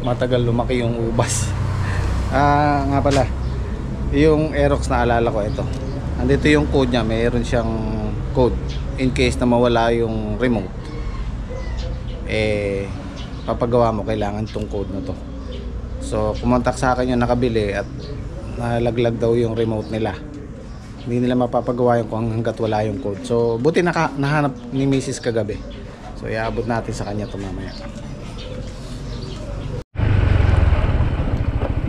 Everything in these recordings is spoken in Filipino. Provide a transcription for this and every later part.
matagal lumaki yung ubas. Nga pala, yung Aerox na alala ko, ito andito yung code nya, mayroon siyang code in case na mawala yung remote, papagawa mo, kailangan tong code na to. So kumontak sa akin yung nakabili at nalaglag daw yung remote nila, hindi nila mapapagawa yung kung hanggat wala yung code. So buti nahanap ni Mrs. kagabi, so iaabot natin sa kanya to mamaya.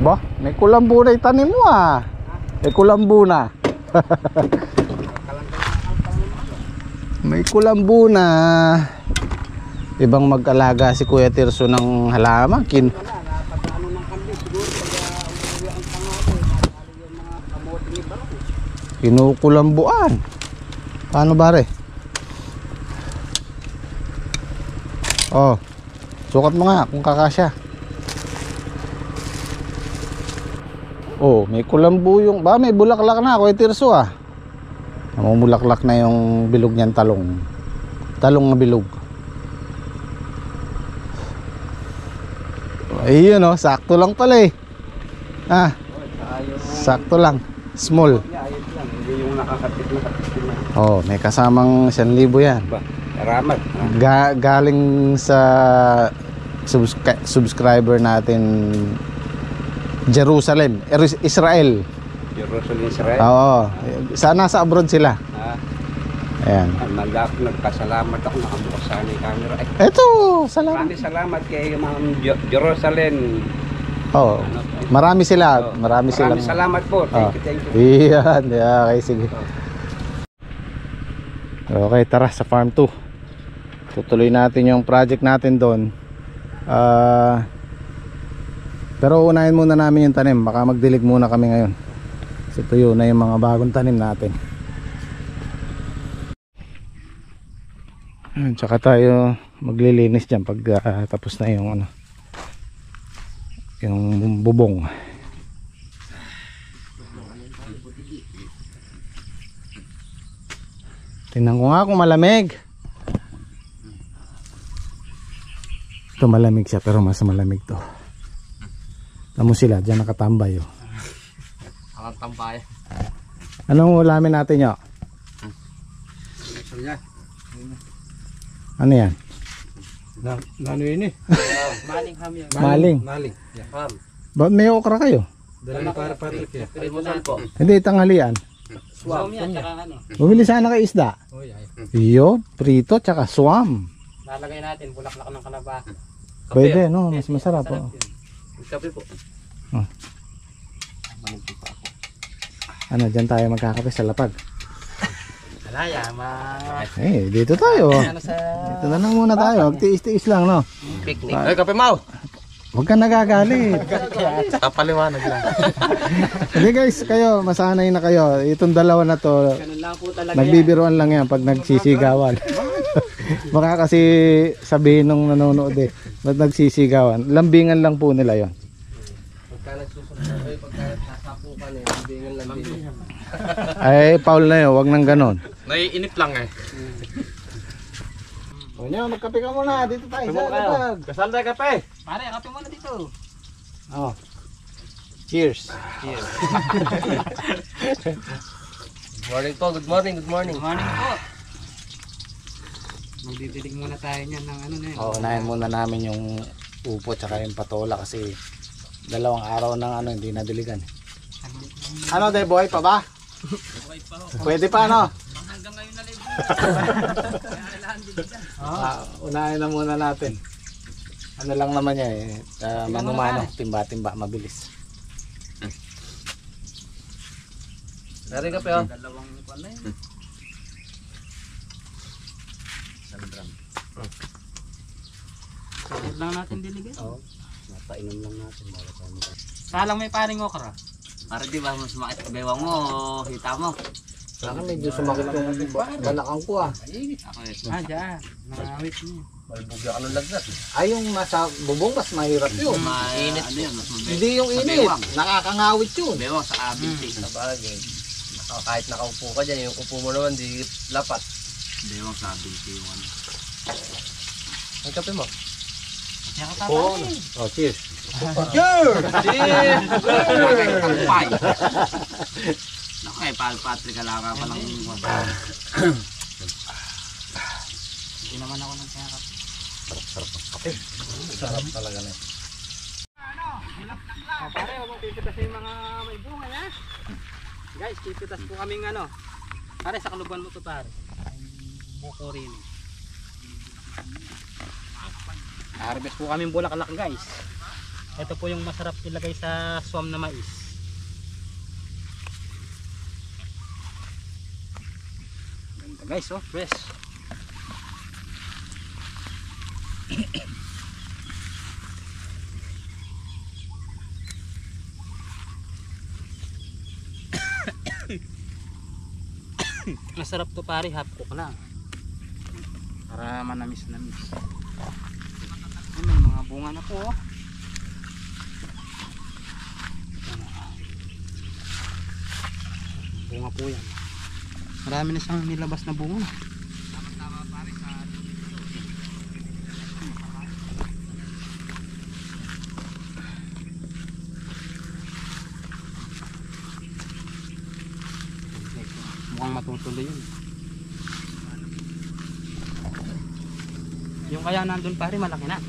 Ba, may kulambo na itanim mo may kulambo na. May kulambo na. Ibang mag-alaga si Kuya Tirso ng halaman. Kinukulambuan. Paano bare? Oh, sukat mo nga kung kakasya. Oh, may kulambu yung... Ba, may bulaklak na, Kuya Tirso namumulaklak na yung bilog niyan, talong. Talong na bilog. Ayun sakto lang pala sakto lang. Small. Hindi yung nakakapit. Oh, may kasamang 1,000 yan. Salamat. Galing sa subscriber natin, Jerusalem, Israel. Israel. Oo. Sana sa abroad sila. Ayan. Nagpasalamat ako, nakabukas sa yung camera. Eto, salamat. Maraming salamat kay Ma'am Jerusalem. Oh, marami sila. Maraming salamat po. Thank you. Iyan. Okay, sige. Okay, tara sa farm 2. Tutuloy natin yung project natin doon. Pero unahin muna namin yung tanim. Baka magdilig muna kami ngayon. So tuyo na yung mga bagong tanim natin. Tsaka tayo maglilinis dyan pag tapos na yung yung bubong. Tingnan ko nga kung malamig. Ito malamig siya, pero mas malamig to. Tamo sila dyan nakatambay Nakatambay. Anong ulamin natin nyo? Ano yan? Ano yun Maling ham yan. Maling. Ham. Ba't may okra kayo? Dali para Patrick yan. Hindi, tanghalian. Swam yan, tsaka ano. Bumili sana kay isda. Iyo, prito, tsaka swam. Lalagay natin, bulaklak ng kalabasa. Pwede, no? Mas masarap. Kape po. Ano, dyan tayo magkakape sa lapag. Alaya, Dito tayo. Ano sa... Dito na lang muna tayo. Magtiis-tiis lang, no? Picnic. Ay, kape mau. Huwag ka nagagalit. Papaliwanag lang. Hindi guys, kayo, masanay na kayo. Itong dalawa na to, Ganun lang po talaga nagbibiruan lang yan pag nagsisigawan. Baka kasi sabihin nung nanonood ba't nagsisigawan? Lambingan lang po nila yon. Pagka nagsusunod, pagka nasasapukan lambingan lang din. Ay, Paul na yun, wag nang ganon. Naiinip lang O nyo, magkape ka muna. Dito tayo sa lapag. Kasal tayo kape. Pare, kape muna dito. Oh. Cheers. Good morning po, good morning. Good morning po. Magdidilig muna tayo niyan ng ano na yun. Unahin muna namin yung upo tsaka yung patola kasi 2 araw nang hindi nadiligan. Ano, boy pa ba? Pwede pa, no? Hanggang ngayon na live. Unahin na muna natin. Ano lang naman yan mano-mano, timba-timba, mabilis. Dari kape Dalawang kwan na yun. Sagad lang natin diligay. Napainom lang natin. Salang may paring okra. Para di ba mas makit bewang mo, hita mo. Sana medyo sumakit yung balakang ko Ako dyan. Nakawit niya. Malbugya ka ng lagnat. Ay, yung nasa bubong mas mahirap yun. Mainit ano yun, mas mabay. Hindi yung init, nakakangawit yun. Bewang sa abinti. Sa bagay. Kahit nakaupo ka dyan, yung upo mo naman di lapat. Bewang sa abinti yung ano. Ang kape mo? Kaya ka pare. Oh, cheers. Tampay. Naku eh, Patrick, alaga pa lang. Hindi naman ako ng kaya. Sarap talaga na. Pare, huwag mong pipitas yung mga may bunga na. Guys, pipitas po kaming ano. Pare, sa kaluban mo to pare. Buko rin. Harvest po kaming bulaklak guys. Ito po yung masarap ilagay sa swam na mais. Ganda guys, oh, fresh. Masarap to pare, half cook lang. Para manamis-namis. Ay, may mga bunga na po. Oh. Bunga po yan. Marami na siyang nilabas na bunga. Mukhang matutuloy yun. Yung kaya nandun pare malaki na.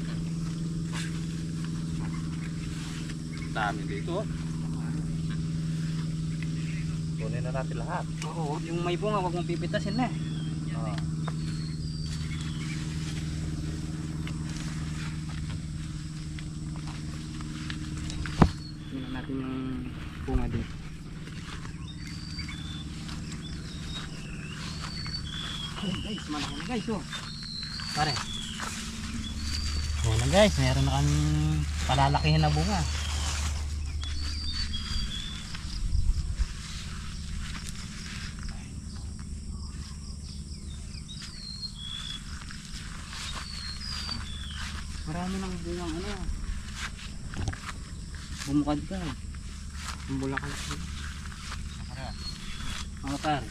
Dami dito. Kunin na natin lahat. Oo, yung may bunga wag mong pipitasin na. Oh. Tingnan natin yung bunga dito. Oh, guys, malaki na guys oh. Pare. Oh na guys, meron na kaming palalakihin na bunga. Marami ng bungang ano. Bumukad ka. Ang bulakan. Mga pare.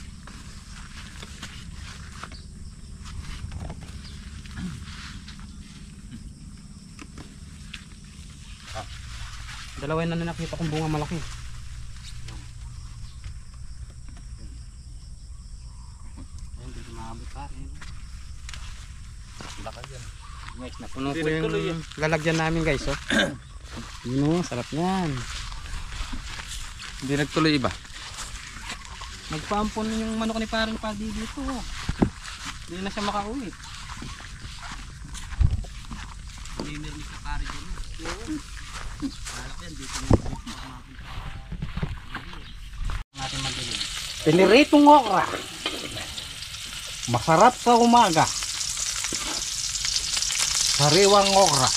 Dalawa na nakita kong bunga malaki. Ayun, dito maabot pare. Laka yan. Guys, napuno po yung lalagyan namin guys, oh. Yun, sarap yan. Hindi nagtuloy iba. Nagpampon yung manok ni parang Padi dito, oh. Hindi na siya makauwi. Hindi meron sa pare dyan. Yun. Malaki yan, dito na natin madilim. Piniritong okra. Masarap sa umaga. Sariwang okra.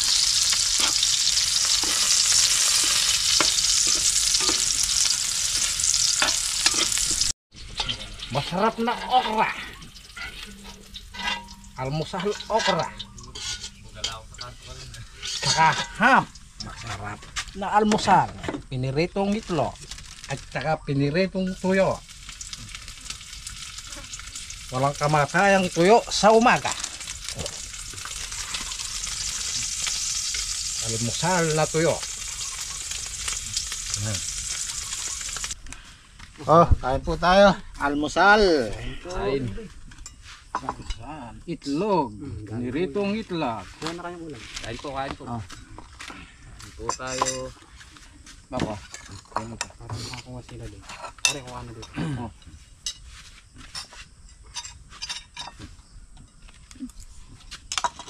Masarap na okra. Almusal okra. Saka ham. Masarap na almusal. Piniritong itlog. At saka piniritong tuyo. Walang kamatayang tuyo sa umaga. Almusal na tuyo. Oh, kain po tayo. Almusal. Kain. Itlog. Niritong itlog. Kuha na kayong ulam. Kain po, kain po. Ah. Kain po tayo. Bako. Para makakuha sila din. Pare, kuha na dito. Oh.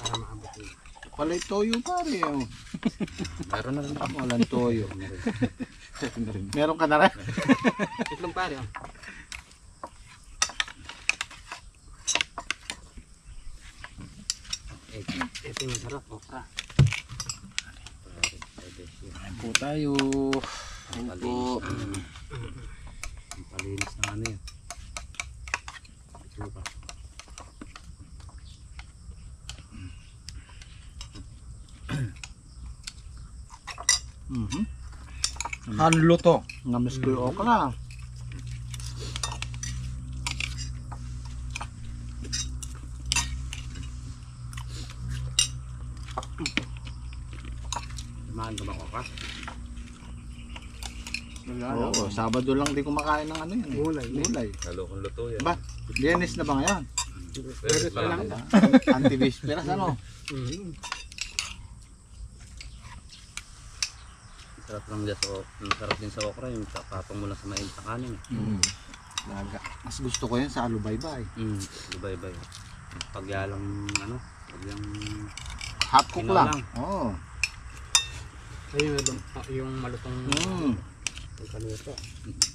Para maabot yun. Palay toyo pare. Oh. Meron na rin ako. Walang toyo. Meron ka na rin. Itlog pare, oh. Ito yung sarap, okra. Kain po tayo. Kain po. Ang palinis na ano yun. Ito ba? Hanlo to. Namis ko yung okra. Kumain ka ba ko ka? Oo, Sabado lang di kumakain ng ano yun. Gulay. Gulay. Lalo kong luto yan. Ba? Biyernes na ba ngayon? Pero pa lang. Anti-visperas ano? Sarap lang dyan sa sarap din sa okra yung tapong mo lang sa mainit na kanin. Laga. Mas gusto ko yan sa alubaybay. Lubay-bay. Pagyalang ano, pagyang Half cook Pinaw lang. lang. Oo. Ayun, yung malutong kaluto.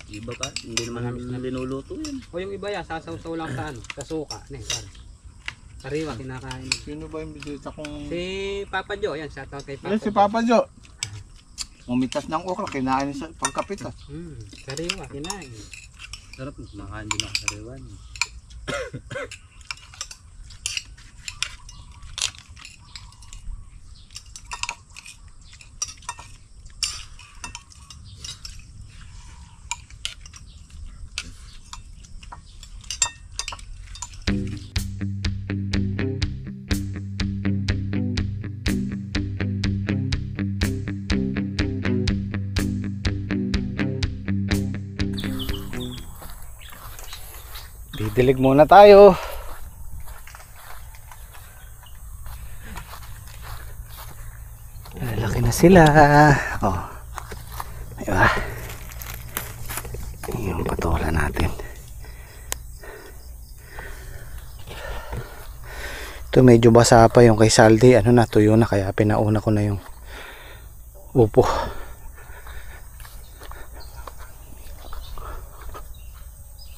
iba pa, hindi naman linuluto yan. O yung iba yan, sasaw-saw lang sa ano, sa suka. Pare. Sariwa, kinakain. Sino ba yung bisita kong... Si Papa Jo, yan, shoutout kay Papa Yan si Papa Jo. Umitas ng okra, kinain sa pagkapitas. Sariwa, kinain. Sarap, kumakain din ako sa rewan. Didilig muna tayo. Lalaki na sila. Oh. Diba? Yung patola natin. Ito medyo basa pa yung kay Saldi. Ano na, tuyo na. Kaya pinauna ko na yung upo.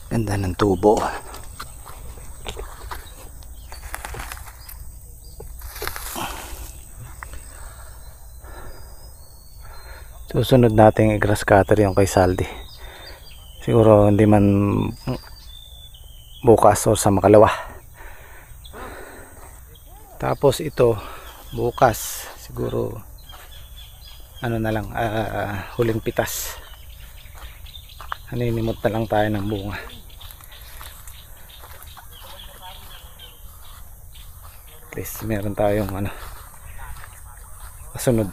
Ganda ng tubo. Susunod natin i-grass cutter yung kay Saldi. Siguro hindi man bukas o sa makalawa. Tapos ito bukas siguro ano na lang huling pitas. Haninimot na lang tayo ng bunga. At least meron tayong ano kasunod.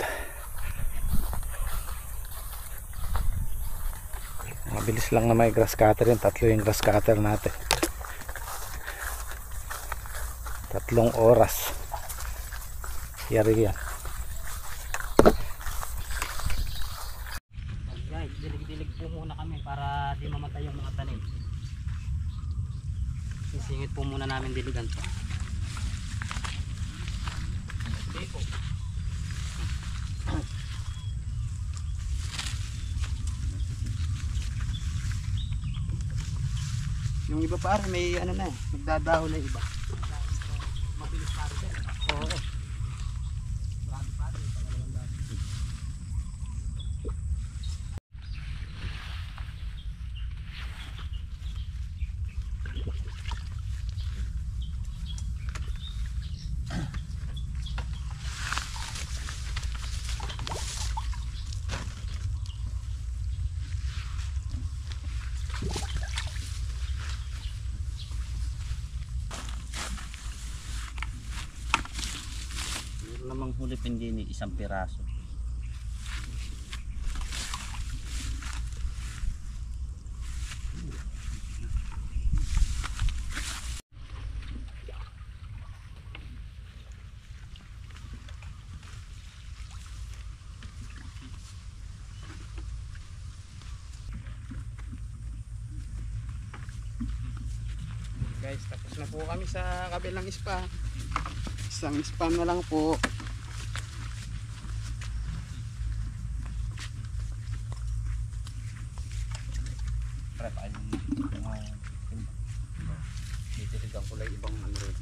Mabilis lang na may grass cutter yun. 3 yung grass cutter natin. 3 oras. Yari yan. Guys, dilig-dilig po muna kami para di mamatay yung mga tanim. Sisingit po muna namin diligan to. Okay po. Yung iba pa rin may ano na eh, nagdadaho na iba. Mabilis pa rin. Oo. Namang huli pindini isang piraso. Guys, tapos na po kami sa kabilang spa. Isang spa na lang po. Prep ay titiligan ko lang ibang ano rin.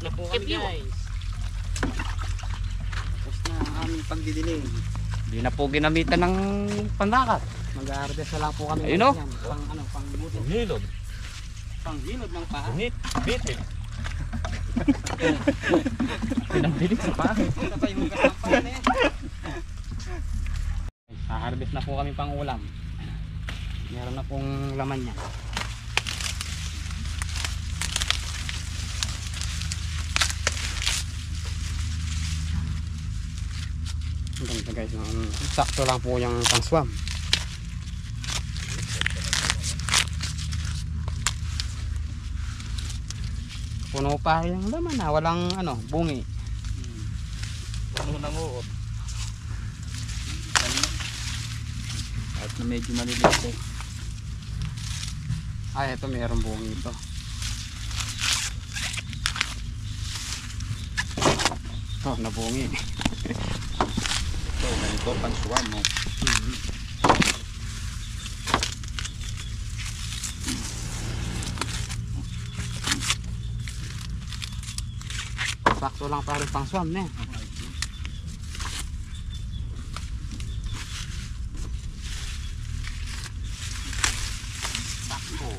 na po kami guys. Tapos na ang aming pagdidilig. Hindi na po ginamitan ng pandakat. Mag-harvest na lang po kami. Ayun, oh. Yan, pang ano, pang buto. Hilod. Pang hilod ng paa. Bitin. Pinambilig sa paa. Ito pa yung hugas ng paa na yan. Harvest na po kami pang ulam. Meron na pong laman niya. Ang ganda guys, sakto lang po yung pang swam. Puno pa yung laman na, walang ano, bungi. Ano nang uot? Kahit na medyo maliliit eh. Ay, ito mayroong bungi ito. Oh, nabungi. So, ganito pansuan mo. Sakto lang pa rin pang swam na. Sakto.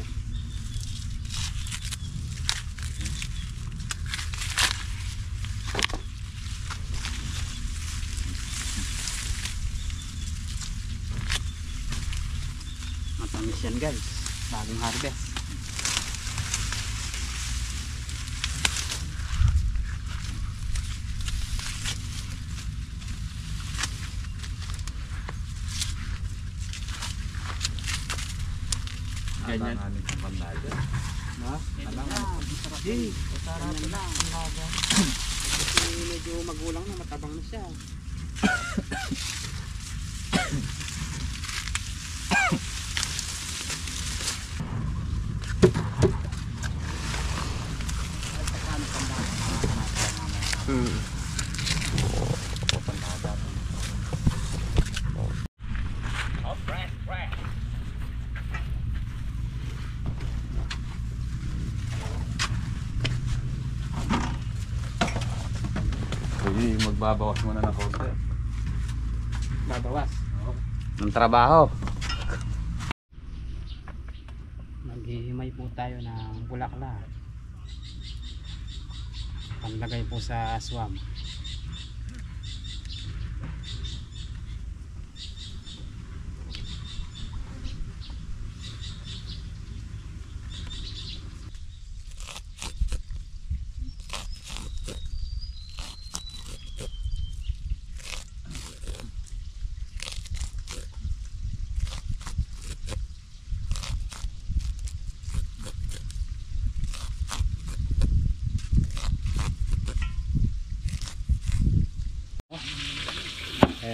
Matamis yan guys. Bagong harvest. Ganyan. Namin sa bandada. Ha? Alam mo. Hindi. Sarap lang. Kasi medyo magulang na, matabang na siya. Uy, magbabawas muna ng konti. Babawas. Ng trabaho. Maghihimay po tayo ng bulaklak. Panlagay po sa aswam.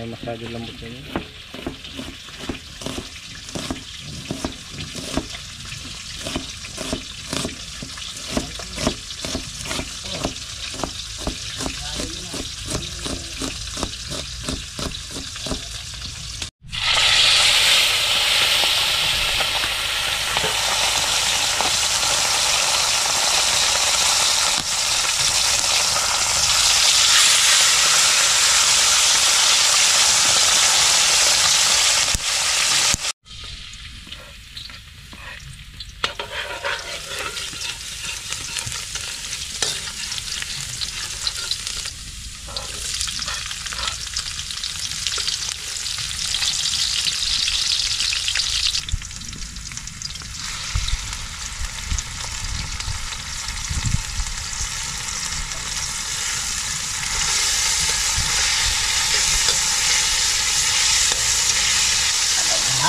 Masyado lambot yun.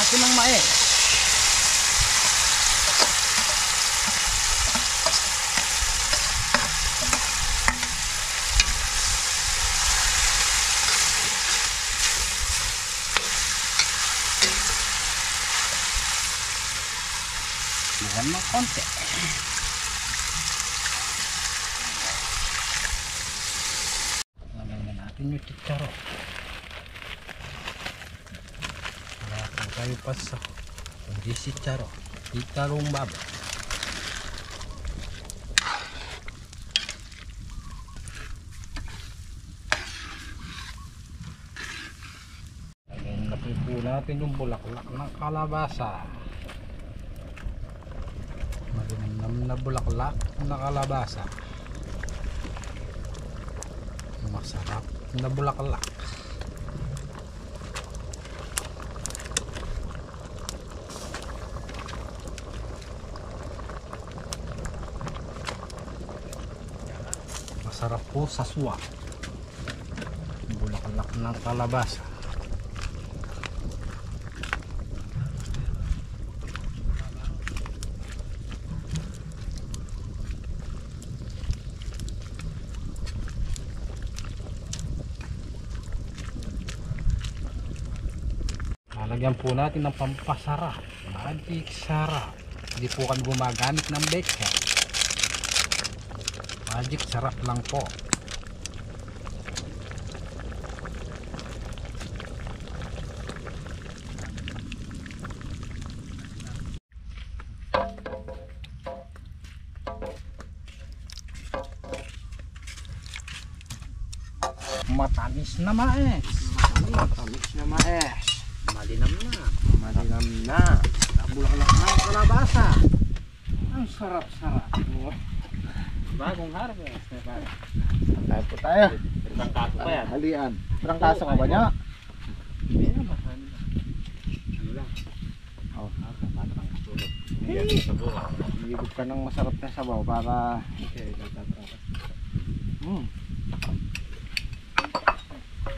Akin ng mae. Magan mo konti. Lagyan natin yung chicharo. Wala po tayo paso. Hindi chicharo. Chicharong baba. natin yung bulaklak ng kalabasa. Malinamnam na bulaklak ng kalabasa. Masarap na bulaklak. Masarap po sa suwa. Bulaklak ng kalabasa. Lalagyan po natin ng pampasarap. Magic sarap. Hindi po kami gumagamit ng baker. Magic sarap lang po. Matamis na mais. Matamis na mais. Malinam na. Malinam na. Bulaklak ng kalabasa. Ang sarap-sarap. Bagong harvest. Tayo po tayo. Isang kaso pa yan. Halian. Trangkaso ka ba niya? Hindi naman. Ano lang. Oh. Patang sulot. Hindi. Sa buka. Higop ka ng masarap na sabaw para Okay, tatrangkas.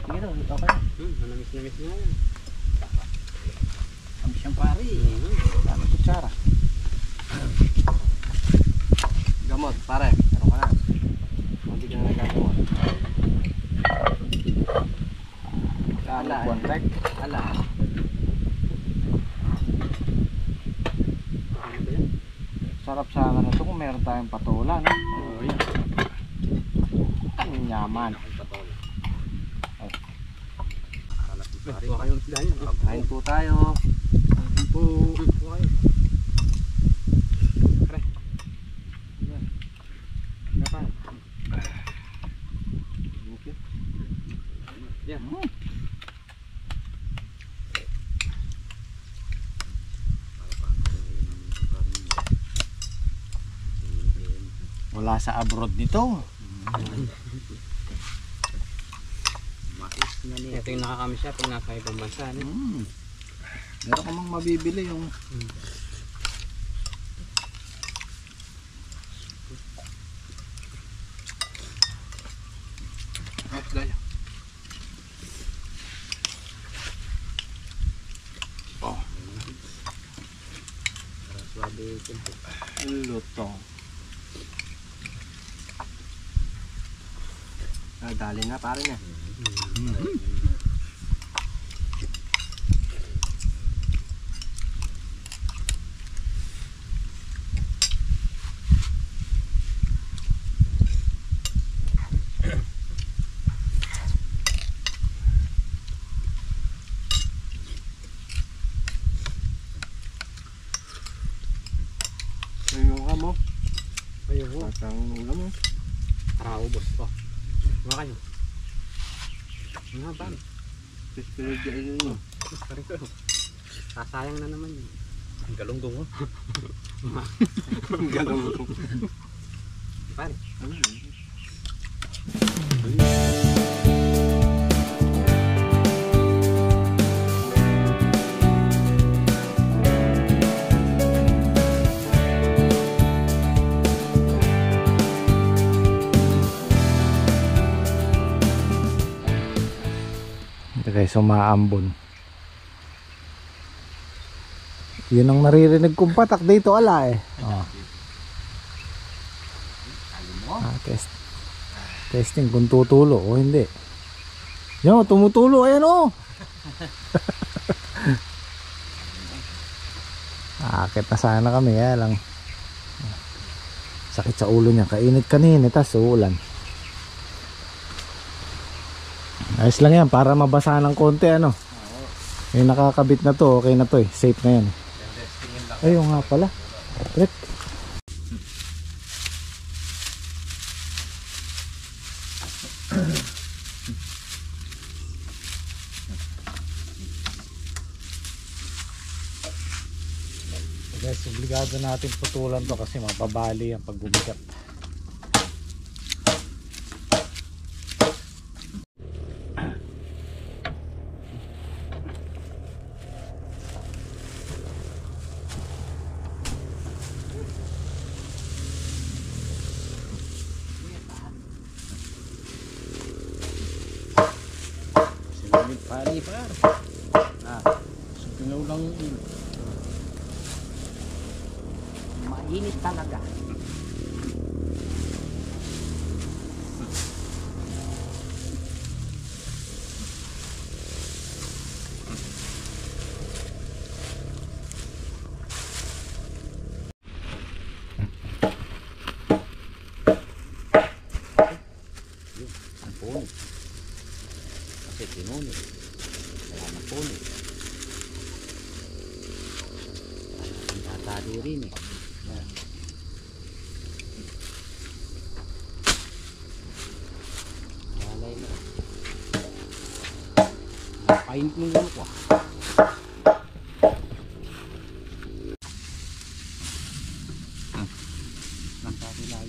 Sige daw, okay. Manamis-namis na yan. Ang siyang pari. Dami kutsara. Gamot, pare. Meron ka na. Hindi ka na nagagamot. Dami kontek. Ala. Sarap sana na ito kung meron tayong patola, no? Oo, yan. Ang yaman. Ito kayong isda yun. Kain po tayo. Po. Ito kayo. Pre. Yan. Kapan? Yan. Wala sa abroad nito. Ito yung nakakamiss siya pag nasa ibang bansa. Meron ka mang mabibili yung Swabe ito. luto. Dali na, pare na. Ayun ka mo. Ayun ho. Patang ulam mo. Para ubos to. Mga kayo. Mga ba? Pispilig ka yun mo. Sasayang na naman yun. Ang galunggong ho. Galang mo. Pare. Guys, umaambon. Yun ang naririnig kong patak dito, ala eh. Oh. Testing kung tutulo o hindi. Yan, tumutulo. Ayan o. Akit na sana kami. Kaya lang sakit sa ulo niya. Kainit kanina, tas uulan. Ayos lang yan para mabasa ng konti, ano. Yung nakakabit na to, okay na to eh. Safe na yan. Ayun nga pala. Brett. Obligado natin putulan to kasi mapabali ang pagbubigat. Sinabit pari par. Suminaw lang yun. Mainit talaga. Ang punit. Kasi tinunit. Kaya ng punit. Ang tatali rin eh. Walay na. Painit ng ulo ko.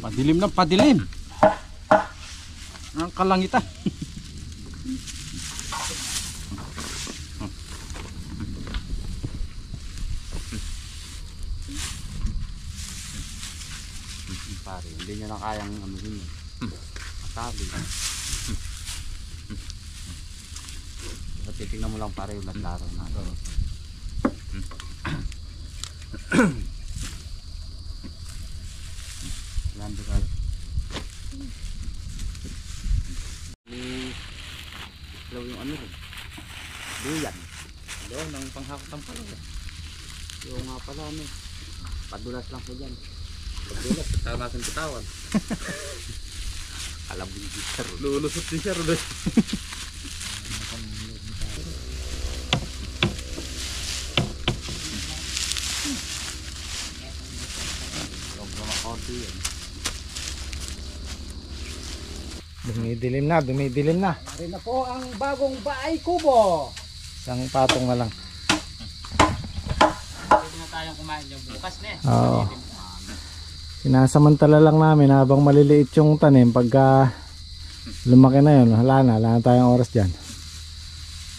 Padilim ng padilim. Ang kalangitan. Pare, hindi niya na kayang ano yun. Matabi. Titignan mo lang pare yung laro na. Lando ka. Islaw yung ano rin. Duyan. Doon, ang panghakot pala. Yung nga pala ano. Padulas lang ko dyan. Padulas, tamasan pitawan. Alam mo yung sir. Lulusot si sir. Dumidilim na. Rin na po ang bagong bahay kubo. Isang patong na lang. Pwede na tayong kumain yung bukas na eh. Oo. Sinasamantala lang namin habang maliliit yung tanim. Pagka lumaki na yun, wala na tayong oras dyan.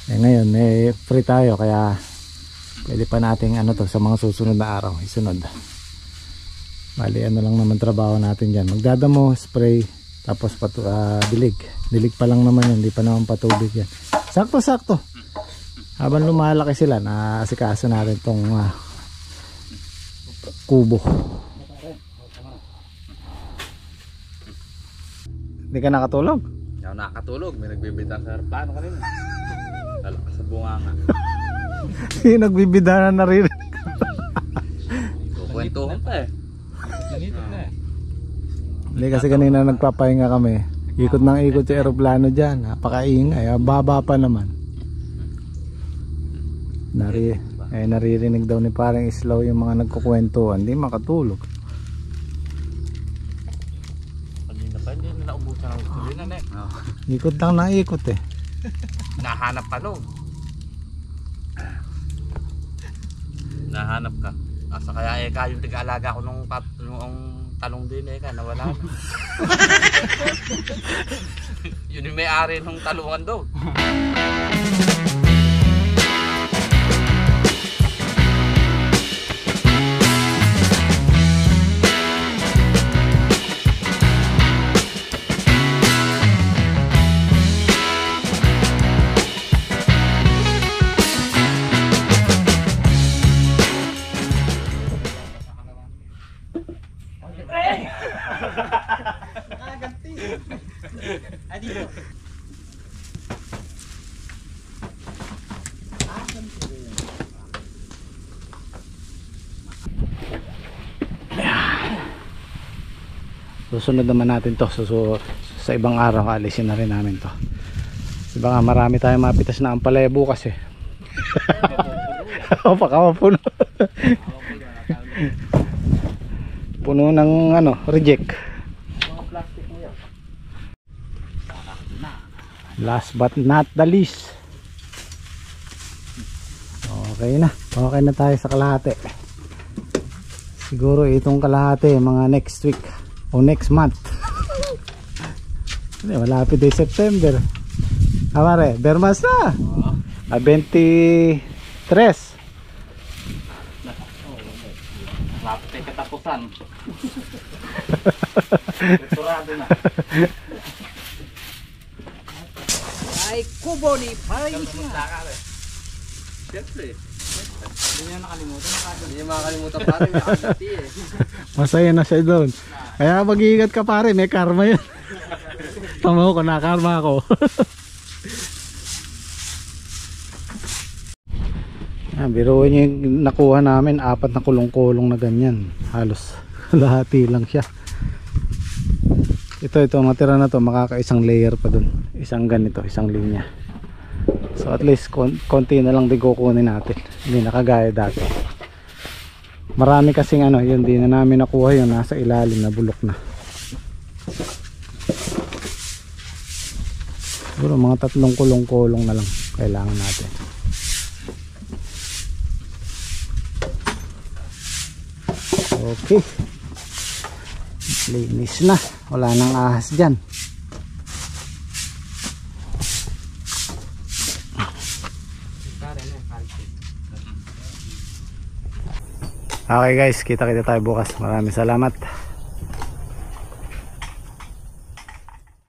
Ngayon free tayo, kaya pwede pa nating sa mga susunod na araw isunod. Bali ano lang naman trabaho natin dyan, magdadamo, spray, tapos dilig pa lang naman yun, hindi pa naman patubig yan. Sakto habang lumalaki sila, naasikaso natin tong kubo. Hindi ka nakatulog? Hindi ako nakakatulog. May nagbibintang sa plano kanina. Talakas sa bunganga. Yung nagbibida na naririnig. Kukwentuhan pa eh. Ganito na eh. Hindi kasi kanina nagpapahinga kami. Ikot ng ikot yung aeroplano dyan. Napakaingay. Baba pa naman. Naririnig daw ni parang Islaw yung mga nagkukwentuhan. Hindi makatulog. Kanina pa hindi na naubusan ang tulinan eh. Ikot lang ng ikot eh. Nahanap pa no. Nahanap ka. Asa kaya yung tiga-alaga ko nung talong din nawala na. Yun yung may-ari ng talungan daw. Susunod naman natin to sa ibang araw, alisin na rin namin to. Kasi baka marami tayong mapitas na ampalaya bukas eh. O baka mapuno. Puno ng reject. Last but not the least. Okay na tayo sa kalahati. Siguro itong kalahati mga next week o next month. Malapit ay September. Pare, Bermas na. 23. Lapit ay katapusan. Turado na. Ay, kubo ni Paris na. Siyempre. Hindi niya nakalimutan. Hindi niya makakalimutan pare, may akati eh. Masaya na siya doon. Kaya mag-iingat ka pare, may karma yun. Tama ko, nakarma ako. Biruin niyo yung nakuha namin, 4 na kulong-kulong na ganyan. Halos lahati lang siya. Ito matira na to, makakaisang layer pa dun. Isang ganito, isang linya. So at least konti na lang din kukunin natin. Hindi nakagaya dati. Marami kasing yun din na namin nakuha, yun nasa ilalim na bulok na. Siguro mga 3 kulong-kulong na lang kailangan natin. Okay, linis na, wala nang ahas dyan. Okay guys, kita tayo bukas. Maraming salamat.